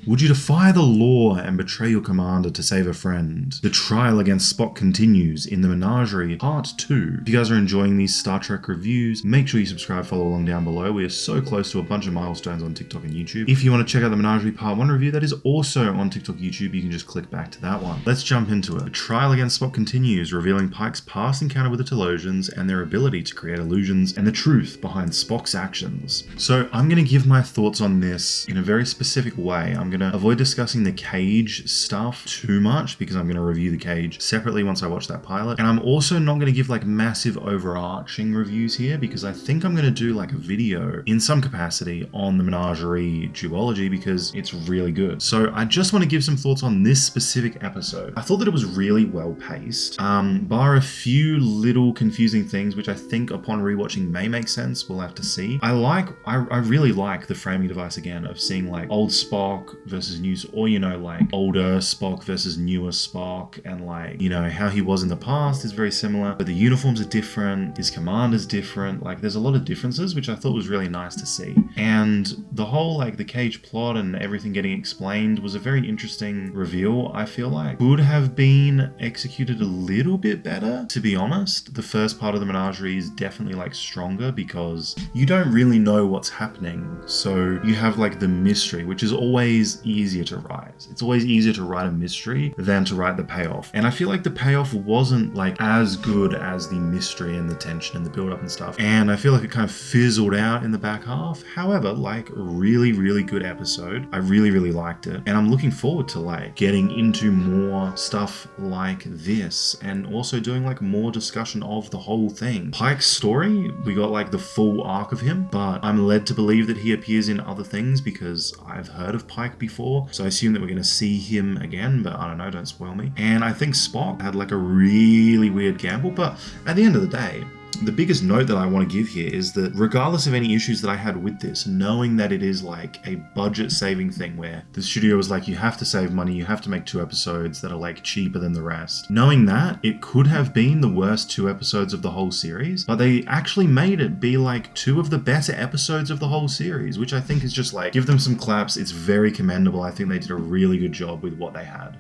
Would you defy the law and betray your commander to save a friend? The trial against Spock continues in the Menagerie Part 2. If you guys are enjoying these Star Trek reviews, make sure you subscribe, follow along down below. We are so close to a bunch of milestones on TikTok and YouTube. If you want to check out the Menagerie Part 1 review, that is also on TikTok, YouTube. You can just click back to that one. Let's jump into it. The trial against Spock continues, revealing Pike's past encounter with the Telosians and their ability to create illusions and the truth behind Spock's actions. So I'm going to give my thoughts on this in a very specific way. I'm going to avoid discussing the Cage stuff too much because I'm going to review the Cage separately once I watch that pilot. And I'm also not going to give like massive overarching reviews here because I think I'm going to do like a video in some capacity on the Menagerie duology because it's really good. So I just want to give some thoughts on this specific episode. I thought that it was really well paced, bar a few little confusing things which I think upon rewatching may make sense. We'll have to see. I really like the framing device again of seeing like old Spock versus new, or you know, like older Spock versus newer Spock, and like, you know, how he was in the past is very similar, but the uniforms are different, his command is different. Like there's a lot of differences which I thought was really nice to see. And the whole like the Cage plot and everything getting explained was a very interesting reveal. I feel like could have been executed a little bit better, to be honest. The first part of the Menagerie is definitely like stronger because you don't really know what's happening, so you have like the mystery, which is always easier to write. It's always easier to write a mystery than to write the payoff, and I feel like the payoff wasn't like as good as the mystery and the tension and the build up and stuff, and I feel like it kind of fizzled out in the back half. However, like really good episode. I really liked it, and I'm looking forward to like getting into more stuff like this and also doing like more discussion of the whole thing. Pike's story, we got like the full arc of him, but I'm led to believe that he appears in other things because I've heard of Pike before, so I assume that we're going to see him again, but I don't know, don't spoil me. And I think Spock had like a really weird gamble, but at the end of the day, the biggest note that I want to give here is that regardless of any issues that I had with this, knowing that it is like a budget saving thing where the studio was like, you have to save money, you have to make 2 episodes that are like cheaper than the rest. Knowing that, it could have been the worst 2 episodes of the whole series, but they actually made it be like 2 of the better episodes of the whole series, which I think is just like, give them some claps. It's very commendable. I think they did a really good job with what they had.